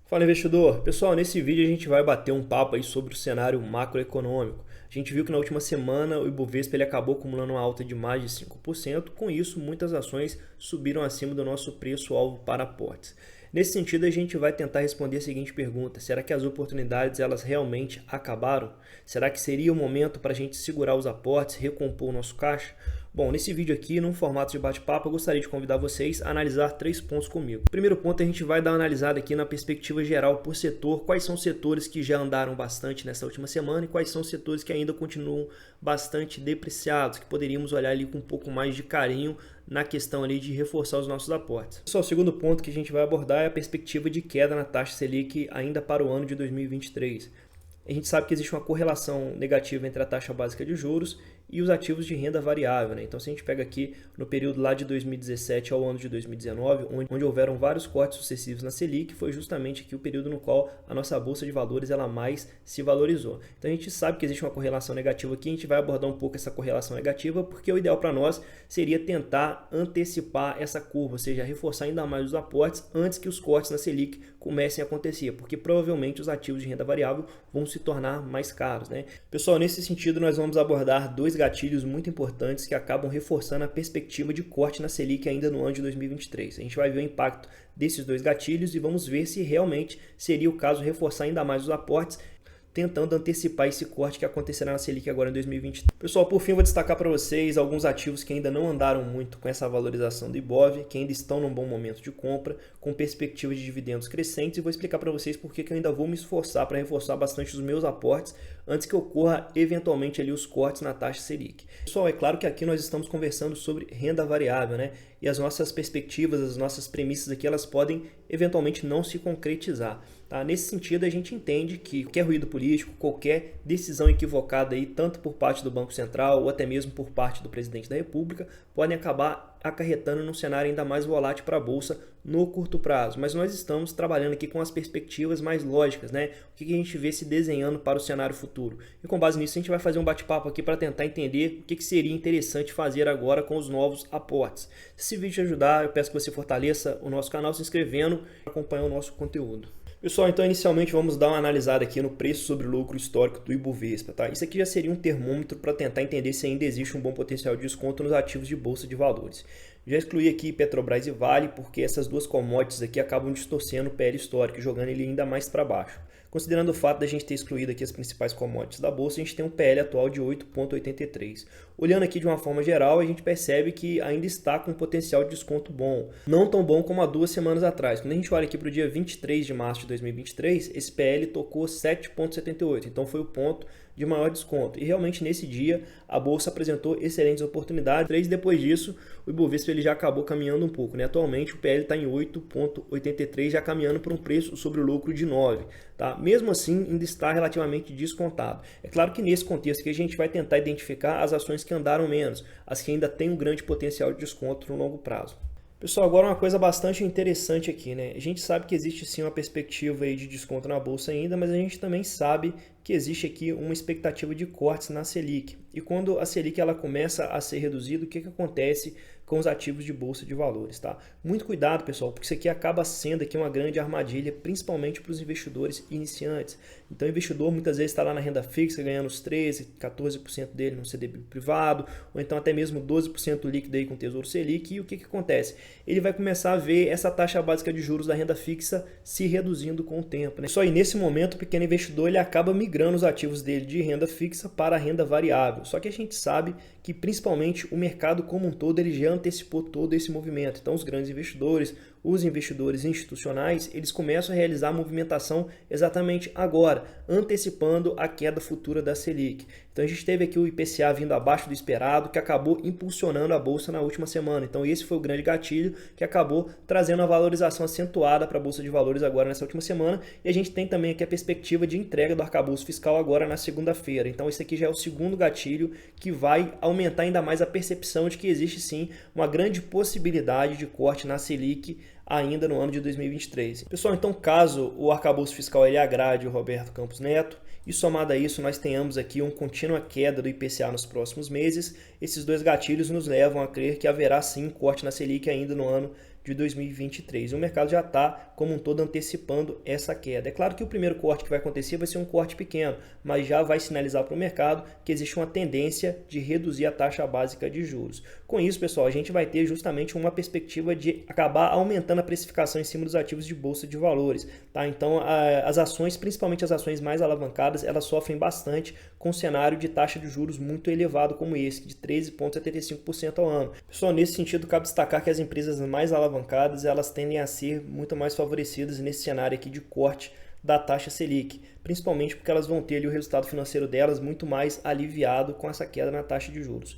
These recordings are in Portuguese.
Fala, investidor! Pessoal, nesse vídeo a gente vai bater um papo aí sobre o cenário macroeconômico. A gente viu que na última semana o Ibovespa ele acabou acumulando uma alta de mais de 5%. Com isso, muitas ações subiram acima do nosso preço-alvo para aportes. Nesse sentido, a gente vai tentar responder a seguinte pergunta: será que as oportunidades elas realmente acabaram? Será que seria o momento para a gente segurar os aportes, recompor o nosso caixa? Bom, nesse vídeo aqui, num formato de bate-papo, eu gostaria de convidar vocês a analisar 3 pontos comigo. Primeiro ponto, a gente vai dar uma analisada aqui na perspectiva geral por setor, quais são os setores que já andaram bastante nessa última semana e quais são os setores que ainda continuam bastante depreciados, que poderíamos olhar ali com um pouco mais de carinho na questão ali de reforçar os nossos aportes. Pessoal, o segundo ponto que a gente vai abordar é a perspectiva de queda na taxa Selic ainda para o ano de 2023. A gente sabe que existe uma correlação negativa entre a taxa básica de juros e os ativos de renda variável, né? Então, se a gente pega aqui no período lá de 2017 ao ano de 2019, onde houveram vários cortes sucessivos na Selic, foi justamente aqui o período no qual a nossa bolsa de valores ela mais se valorizou. Então, a gente sabe que existe uma correlação negativa aqui, a gente vai abordar um pouco essa correlação negativa, porque o ideal para nós seria tentar antecipar essa curva, ou seja, reforçar ainda mais os aportes antes que os cortes na Selic comecem a acontecer, porque provavelmente os ativos de renda variável vão se tornar mais caros, né? Pessoal, nesse sentido, nós vamos abordar dois gatilhos muito importantes que acabam reforçando a perspectiva de corte na Selic ainda no ano de 2023. A gente vai ver o impacto desses dois gatilhos e vamos ver se realmente seria o caso reforçar ainda mais os aportes, tentando antecipar esse corte que acontecerá na Selic agora em 2023. Pessoal, por fim, vou destacar para vocês alguns ativos que ainda não andaram muito com essa valorização do Ibov, que ainda estão num bom momento de compra, com perspectivas de dividendos crescentes, e vou explicar para vocês por que eu ainda vou me esforçar para reforçar bastante os meus aportes antes que ocorra eventualmente ali os cortes na taxa Selic. Pessoal, é claro que aqui nós estamos conversando sobre renda variável, né? E as nossas perspectivas, as nossas premissas aqui, elas podem eventualmente não se concretizar. Tá? Nesse sentido, a gente entende que qualquer ruído político, qualquer decisão equivocada, aí, tanto por parte do Banco Central ou até mesmo por parte do presidente da República, podem acabar acarretando num cenário ainda mais volátil para a Bolsa no curto prazo. Mas nós estamos trabalhando aqui com as perspectivas mais lógicas, né? O que a gente vê se desenhando para o cenário futuro. E com base nisso, a gente vai fazer um bate-papo aqui para tentar entender o que seria interessante fazer agora com os novos aportes. Se esse vídeo te ajudar, eu peço que você fortaleça o nosso canal se inscrevendo e acompanhar o nosso conteúdo. Pessoal, então inicialmente vamos dar uma analisada aqui no preço sobre lucro histórico do Ibovespa, tá? Isso aqui já seria um termômetro para tentar entender se ainda existe um bom potencial de desconto nos ativos de bolsa de valores. Já excluí aqui Petrobras e Vale, porque essas duas commodities aqui acabam distorcendo o PL histórico, jogando ele ainda mais para baixo. Considerando o fato da gente ter excluído aqui as principais commodities da bolsa, a gente tem um PL atual de 8,83. Olhando aqui de uma forma geral, a gente percebe que ainda está com um potencial de desconto bom. Não tão bom como há 2 semanas atrás. Quando a gente olha aqui para o dia 23 de março de 2023, esse PL tocou 7,78. Então foi o ponto de maior desconto. E realmente nesse dia a bolsa apresentou excelentes oportunidades. Depois disso, o Ibovespa ele já acabou caminhando um pouco, né? Atualmente o PL está em 8,83, já caminhando para um preço sobre o lucro de 9. Tá? Mesmo assim, ainda está relativamente descontado. É claro que nesse contexto aqui a gente vai tentar identificar as ações que andaram menos, as que ainda têm um grande potencial de desconto no longo prazo. Pessoal, agora uma coisa bastante interessante aqui, né? A gente sabe que existe sim uma perspectiva aí de desconto na bolsa ainda, mas a gente também sabe que existe aqui uma expectativa de cortes na Selic. E quando a Selic ela começa a ser reduzida, o que acontece com os ativos de bolsa de valores, tá? Muito cuidado, pessoal, porque isso aqui acaba sendo aqui uma grande armadilha, principalmente para os investidores iniciantes. Então, o investidor muitas vezes está lá na renda fixa, ganhando os 13%, 14% dele no CDB privado, ou então até mesmo 12% líquido aí com o Tesouro Selic. E o que acontece? Ele vai começar a ver essa taxa básica de juros da renda fixa se reduzindo com o tempo, né? Só aí nesse momento o pequeno investidor ele acaba migrando os ativos dele de renda fixa para a renda variável. Só que a gente sabe que principalmente o mercado como um todo ele já antecipou todo esse movimento. Então os grandes investidores, os investidores institucionais, eles começam a realizar a movimentação exatamente agora, antecipando a queda futura da Selic. Então a gente teve aqui o IPCA vindo abaixo do esperado, que acabou impulsionando a bolsa na última semana. Então esse foi o grande gatilho que acabou trazendo a valorização acentuada para a bolsa de valores agora nessa última semana. E a gente tem também aqui a perspectiva de entrega do arcabouço fiscal agora na segunda-feira. Então esse aqui já é o segundo gatilho que vai aumentar ainda mais a percepção de que existe sim uma grande possibilidade de corte na Selic ainda no ano de 2023. Pessoal, então caso o arcabouço fiscal ele agrade o Roberto Campos Neto, e somado a isso nós tenhamos aqui uma contínua queda do IPCA nos próximos meses, esses dois gatilhos nos levam a crer que haverá sim corte na Selic ainda no ano de 2023. E o mercado já está, como um todo, antecipando essa queda. É claro que o primeiro corte que vai acontecer vai ser um corte pequeno, mas já vai sinalizar para o mercado que existe uma tendência de reduzir a taxa básica de juros. Com isso, pessoal, a gente vai ter justamente uma perspectiva de acabar aumentando a precificação em cima dos ativos de bolsa de valores. Tá? Então, as ações, principalmente as ações mais alavancadas, elas sofrem bastante com um cenário de taxa de juros muito elevado como esse, de 13,75% ao ano. Pessoal, nesse sentido, cabe destacar que as empresas mais alavancadas, elas tendem a ser muito mais favorecidas nesse cenário aqui de corte da taxa Selic, principalmente porque elas vão ter ali o resultado financeiro delas muito mais aliviado com essa queda na taxa de juros.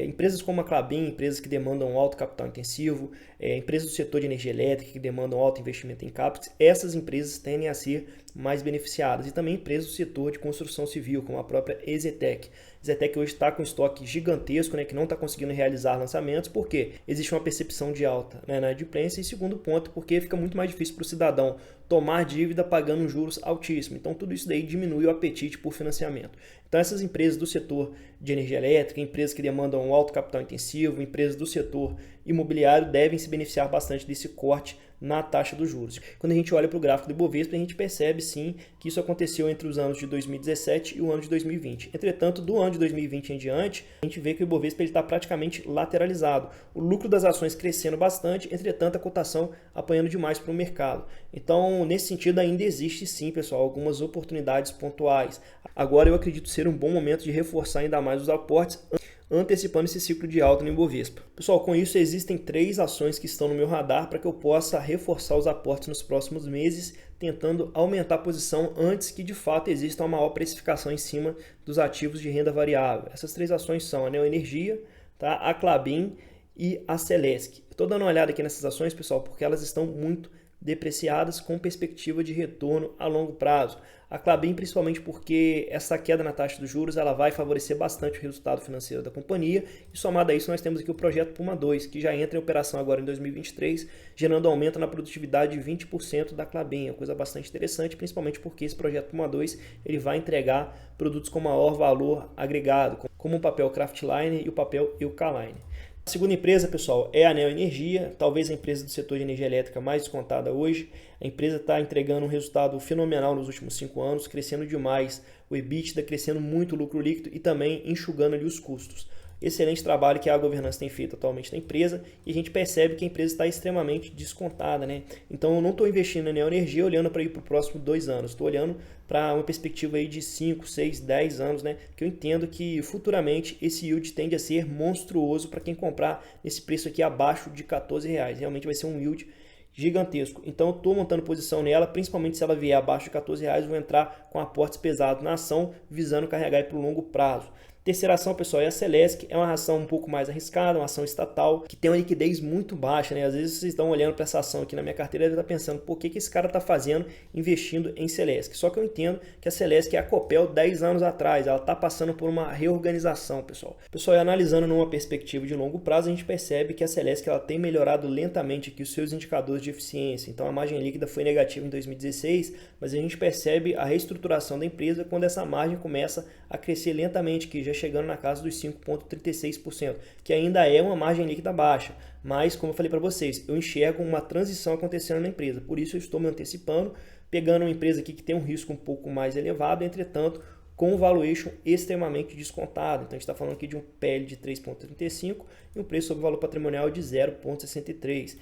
Empresas como a Klabin, empresas que demandam alto capital intensivo, empresas do setor de energia elétrica que demandam alto investimento em CAPEX, essas empresas tendem a ser mais beneficiadas. E também empresas do setor de construção civil, como a própria EZTEC. A EZTEC hoje está com estoque gigantesco, né, que não está conseguindo realizar lançamentos, porque existe uma percepção de alta, né, na adimplência. E segundo ponto, porque fica muito mais difícil para o cidadão tomar dívida pagando juros altíssimos. Então tudo isso daí diminui o apetite por financiamento. Então essas empresas do setor de energia elétrica, empresas que demandam um alto capital intensivo, empresas do setor imobiliário devem se beneficiar bastante desse corte na taxa dos juros. Quando a gente olha para o gráfico do Ibovespa, a gente percebe sim que isso aconteceu entre os anos de 2017 e o ano de 2020. Entretanto, do ano de 2020 em diante, a gente vê que o Ibovespa está praticamente lateralizado. O lucro das ações crescendo bastante, entretanto a cotação apanhando demais para o mercado. Então, nesse sentido, ainda existe sim, pessoal, algumas oportunidades pontuais. Agora eu acredito ser um bom momento de reforçar ainda mais os aportes, antecipando esse ciclo de alta no Ibovespa. Pessoal, com isso existem 3 ações que estão no meu radar para que eu possa reforçar os aportes nos próximos meses, tentando aumentar a posição antes que de fato exista uma maior precificação em cima dos ativos de renda variável. Essas 3 ações são a Neoenergia, tá? A Klabin e a Celesc. Estou dando uma olhada aqui nessas ações, pessoal, porque elas estão muito depreciadas com perspectiva de retorno a longo prazo. A Klabin, principalmente porque essa queda na taxa dos juros ela vai favorecer bastante o resultado financeiro da companhia, e somado a isso nós temos aqui o projeto Puma 2, que já entra em operação agora em 2023, gerando aumento na produtividade de 20% da Klabin, é uma coisa bastante interessante, principalmente porque esse projeto Puma 2 ele vai entregar produtos com maior valor agregado, como o papel Kraftliner e o papel Eucaline. A segunda empresa, pessoal, é a Neoenergia, talvez a empresa do setor de energia elétrica mais descontada hoje. A empresa está entregando um resultado fenomenal nos últimos 5 anos, crescendo demais o EBITDA, crescendo muito o lucro líquido e também enxugando ali os custos. Excelente trabalho que a governança tem feito atualmente na empresa, e a gente percebe que a empresa está extremamente descontada, né? Então eu não estou investindo na Neoenergia olhando para ir para o próximo 2 anos, estou olhando para uma perspectiva aí de 5, 6, 10 anos, né? Que eu entendo que futuramente esse yield tende a ser monstruoso para quem comprar nesse preço aqui abaixo de R$14. Realmente vai ser um yield gigantesco. Então eu estou montando posição nela, principalmente se ela vier abaixo de R$14, vou entrar com aportes pesados na ação, visando carregar para o longo prazo. Terceira ação, pessoal, é a Celesc, é uma ação um pouco mais arriscada, uma ação estatal, que tem uma liquidez muito baixa, né? Às vezes vocês estão olhando para essa ação aqui na minha carteira e estão pensando, por que esse cara está fazendo investindo em Celesc? Só que eu entendo que a Celesc é a Copel 10 anos atrás, ela está passando por uma reorganização, pessoal. Pessoal, e analisando numa perspectiva de longo prazo, a gente percebe que a Celesc ela tem melhorado lentamente aqui os seus indicadores de eficiência. Então a margem líquida foi negativa em 2016, mas a gente percebe a reestruturação da empresa quando essa margem começa a crescer lentamente, que já chegando na casa dos 5,36%, que ainda é uma margem líquida baixa, mas como eu falei para vocês, eu enxergo uma transição acontecendo na empresa, por isso eu estou me antecipando, pegando uma empresa aqui que tem um risco um pouco mais elevado, entretanto, com um valuation extremamente descontado. Então a gente está falando aqui de um PL de 3,35 e um preço sobre valor patrimonial de 0,63.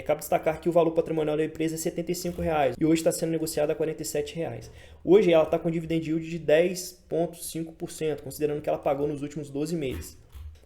Cabe destacar que o valor patrimonial da empresa é R$ 75,00 e hoje está sendo negociado a R$ 47,00. Hoje ela está com dividend yield de 10,5%, considerando que ela pagou nos últimos 12 meses.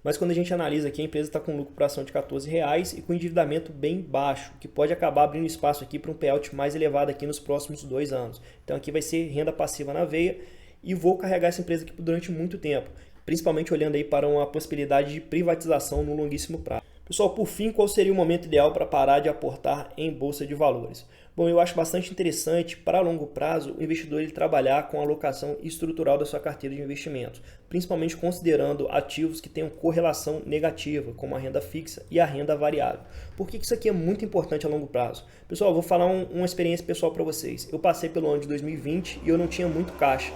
Mas quando a gente analisa aqui, a empresa está com lucro por ação de R$ 14,00 e com endividamento bem baixo, que pode acabar abrindo espaço aqui para um payout mais elevado aqui nos próximos 2 anos. Então aqui vai ser renda passiva na veia, e vou carregar essa empresa aqui durante muito tempo, principalmente olhando aí para uma possibilidade de privatização no longuíssimo prazo. Pessoal, por fim, qual seria o momento ideal para parar de aportar em bolsa de valores? Bom, eu acho bastante interessante para longo prazo o investidor ele trabalhar com a alocação estrutural da sua carteira de investimentos, principalmente considerando ativos que tenham correlação negativa, como a renda fixa e a renda variável. Por que isso aqui é muito importante a longo prazo? Pessoal, eu vou falar uma experiência pessoal para vocês. Eu passei pelo ano de 2020 e eu não tinha muito caixa.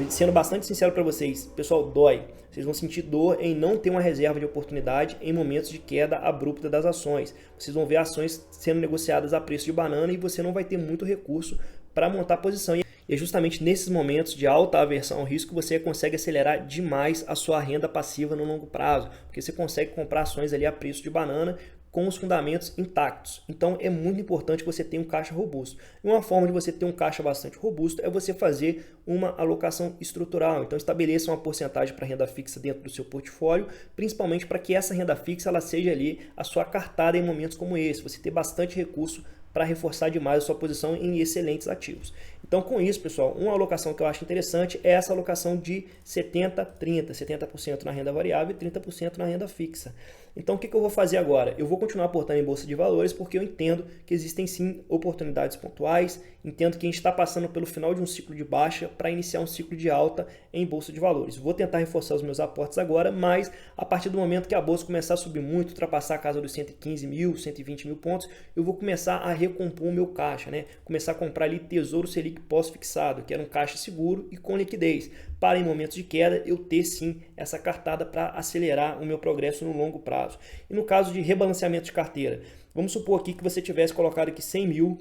Sendo bastante sincero para vocês, pessoal, dói. Vocês vão sentir dor em não ter uma reserva de oportunidade em momentos de queda abrupta das ações. Vocês vão ver ações sendo negociadas a preço de banana e você não vai ter muito recurso para montar posição. E é justamente nesses momentos de alta aversão ao risco que você consegue acelerar demais a sua renda passiva no longo prazo, porque você consegue comprar ações ali a preço de banana com os fundamentos intactos. Então é muito importante que você tenha um caixa robusto. E uma forma de você ter um caixa bastante robusto é você fazer uma alocação estrutural. Então estabeleça uma porcentagem para renda fixa dentro do seu portfólio, principalmente para que essa renda fixa ela seja ali a sua cartada em momentos como esse, você ter bastante recurso para reforçar demais a sua posição em excelentes ativos. Então, com isso, pessoal, uma alocação que eu acho interessante é essa alocação de 70-30, 70% na renda variável e 30% na renda fixa. Então, o que eu vou fazer agora? Eu vou continuar aportando em bolsa de valores porque eu entendo que existem sim oportunidades pontuais, entendo que a gente está passando pelo final de um ciclo de baixa para iniciar um ciclo de alta em bolsa de valores. Vou tentar reforçar os meus aportes agora, mas a partir do momento que a bolsa começar a subir muito, ultrapassar a casa dos 115 mil, 120 mil pontos, eu vou começar a recompor o meu caixa, né? Começar a comprar ali Tesouro Selic pós-fixado, que era um caixa seguro e com liquidez, para em momentos de queda eu ter sim essa cartada para acelerar o meu progresso no longo prazo. E no caso de rebalanceamento de carteira, vamos supor aqui que você tivesse colocado aqui 100 mil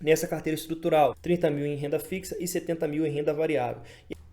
nessa carteira estrutural, 30 mil em renda fixa e 70 mil em renda variável.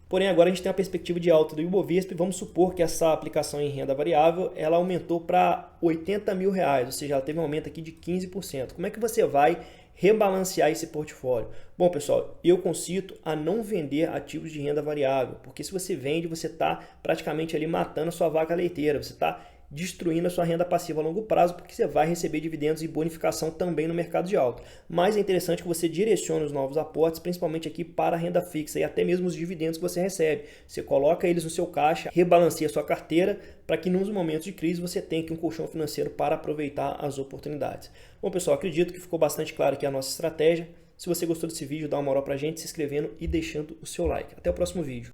Porém, agora a gente tem a perspectiva de alta do Ibovespa e vamos supor que essa aplicação em renda variável ela aumentou para 80 mil reais, ou seja, ela teve um aumento aqui de 15%. Como é que você vai rebalancear esse portfólio? Bom, pessoal, eu concito a não vender ativos de renda variável, porque se você vende, você está praticamente ali matando a sua vaca leiteira, você está destruindo a sua renda passiva a longo prazo, porque você vai receber dividendos e bonificação também no mercado de alta. Mas é interessante que você direcione os novos aportes, principalmente aqui para a renda fixa e até mesmo os dividendos que você recebe. Você coloca eles no seu caixa, rebalanceia a sua carteira, para que nos momentos de crise você tenha aqui um colchão financeiro para aproveitar as oportunidades. Bom, pessoal, acredito que ficou bastante claro aqui a nossa estratégia. Se você gostou desse vídeo, dá uma moral para a gente, se inscrevendo e deixando o seu like. Até o próximo vídeo.